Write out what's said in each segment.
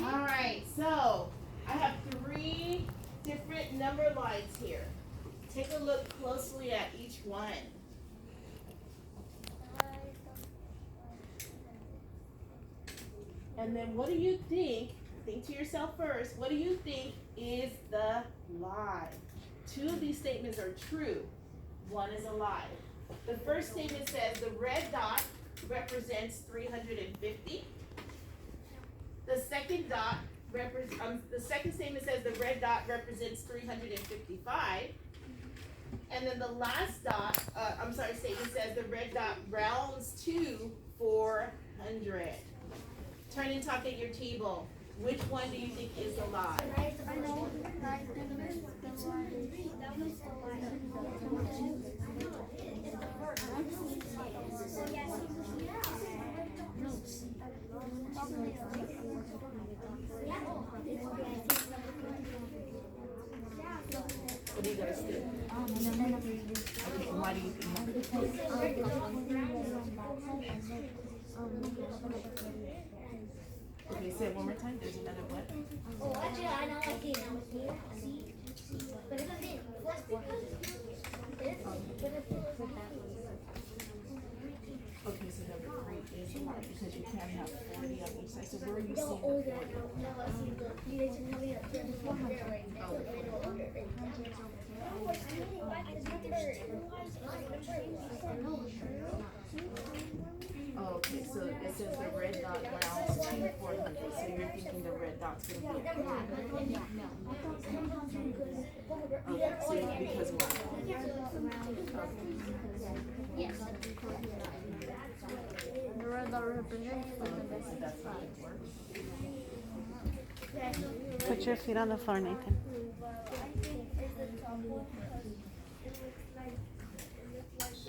All right, so I have 3 different number lines here. Take a look closely at each one. And then what do you think to yourself first, what do you think is the lie? 2 of these statements are true. 1 is a lie. The first statement says the red dot represents 350. The second statement says the red dot represents 355. And then the last statement says the red dot rounds to 400. Turn and talk at your table. Which one do you think is the lie? I know. What do you guys think? Okay, why do you think Okay, say it one more time. There's another what? Oh, actually, I know what it is. But it doesn't. Okay, so number 3 is a lie because you can't have 40 on each side. So where are you seeing the 40? Okay, so it says the red dot rounds to 400. So you're thinking the red dot's going to be at 400. Okay, so because what? Yes. The red dot represents Put your feet on the floor, Nathan.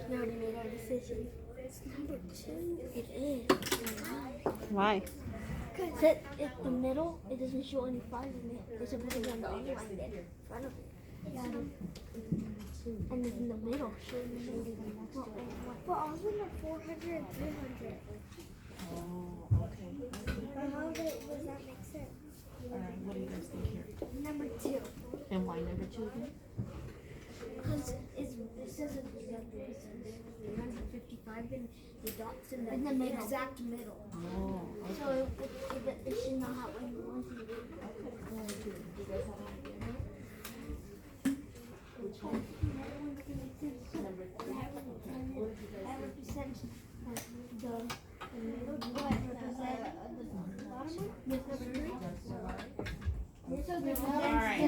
We already made our decision. It's number 2. It is. Why? Because at the middle, it doesn't show any 5 in it. It's supposed to be on the other line there, in front of it. And then in the middle, but also in the 400 and 300. Oh, okay. But how does that make sense? Alright, what do you guys think here? Number 2. And why number 2 again? Because it says it's 355 and the dot's in the exact middle. Oh, okay. So it should not have any ones in it. Do you guys have an idea now? Which one? Number 3. Okay. What did you guys That think? represents the middle. What represents the bottom one? Yes, number 3.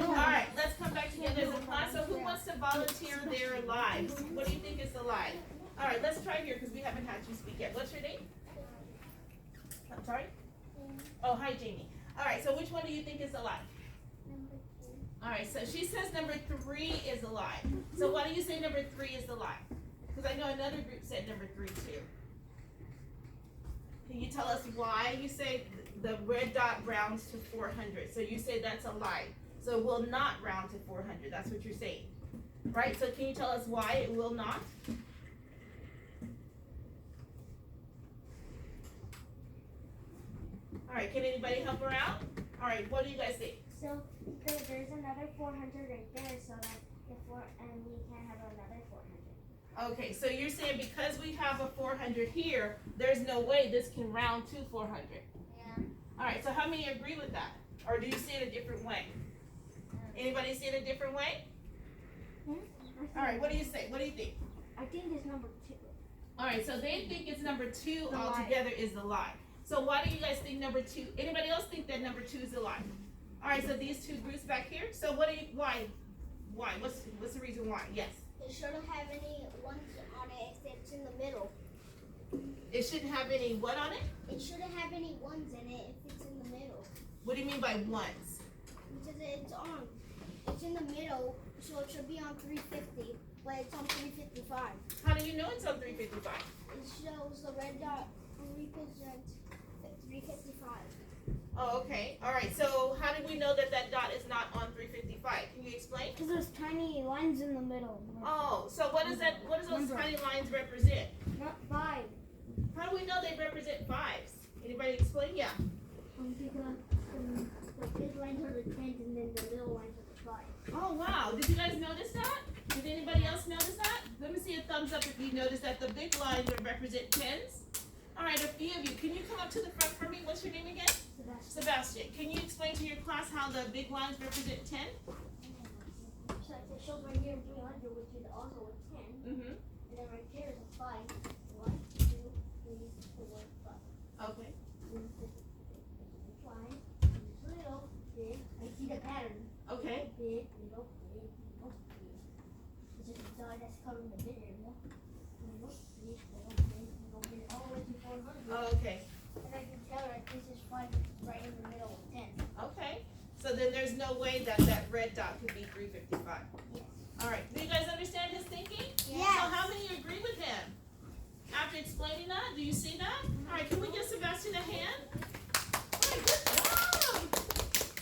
Alright, let's come back together as a class. So who wants to volunteer their lives? What do you think is the lie? Alright, let's try here because we haven't had you speak yet. What's your name? I'm sorry? Oh, hi Jamie. Alright, so which one do you think is the lie? Alright, so she says number 3 is a lie. So why do you say number 3 is the lie? Because I know another group said number 3 too. Can you tell us why you say the red dot rounds to 400? So you say that's a lie. So it will not round to 400. That's what you're saying. Right? So can you tell us why it will not? Alright, can anybody help her out? Alright, what do you guys think? So there's another 400 right there, so that and we can't have another 400. Okay, so you're saying because we have a 400 here, there's no way this can round to 400. Yeah. Alright, so how many agree with that? Or do you see it a different way? Anybody see it a different way? Alright, what do you say? What do you think? I think it's number 2. Alright, so they think it's number 2 altogether is the lie. So why do you guys think number 2? Anybody else think that number 2 is a lie? Alright, so these 2 groups back here. So why? Why? What's the reason why? Yes. It shouldn't have any ones on it if it's in the middle. It shouldn't have any what on it? It shouldn't have any ones in it if it's in the middle. What do you mean by ones? Because it's in the middle, so it should be on 350, but it's on 355. How do you know it's on 355? It shows the red dot represents 355. Oh, okay. Alright, so how do we know that that dot is not on 355? Can you explain? Because there's tiny lines in the middle. Oh, so what does those tiny lines represent? Not 5. How do we know they represent 5s? Anybody explain? Yeah. Because lines are the 10s and then the middle lines are the 5s. Oh wow, did you guys notice that? Did anybody else notice that? Let me see a thumbs up if you noticed that the big lines would represent 10s. Alright, a few of you, can you come up to the front for me? What's your name again? Sebastian. Can you explain to your class how the big lines represent 10? So it shows right here 300, which is also a 10. Mm-hmm. And then right here is a 5. 1, 2, 3, 4, 5. Okay. Line, little, big. I see the pattern. Okay. Big, little, big, little, big. It's just a dot that's covering the big area. Little, big, little, big, little, big, all the way to 400. Oh, okay. And I can tell that this is 5 right in the middle of 10. Okay. So then there's no way that that red dot could be 355. Yes. Alright, do you guys understand his thinking? Yes. So how many agree with him? After explaining that, do you see that? Alright, can we give Sebastian a hand? Alright, good job!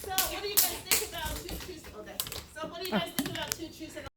So what do you guys think about two truths? Oh, that's it. So what do you guys think about two truths and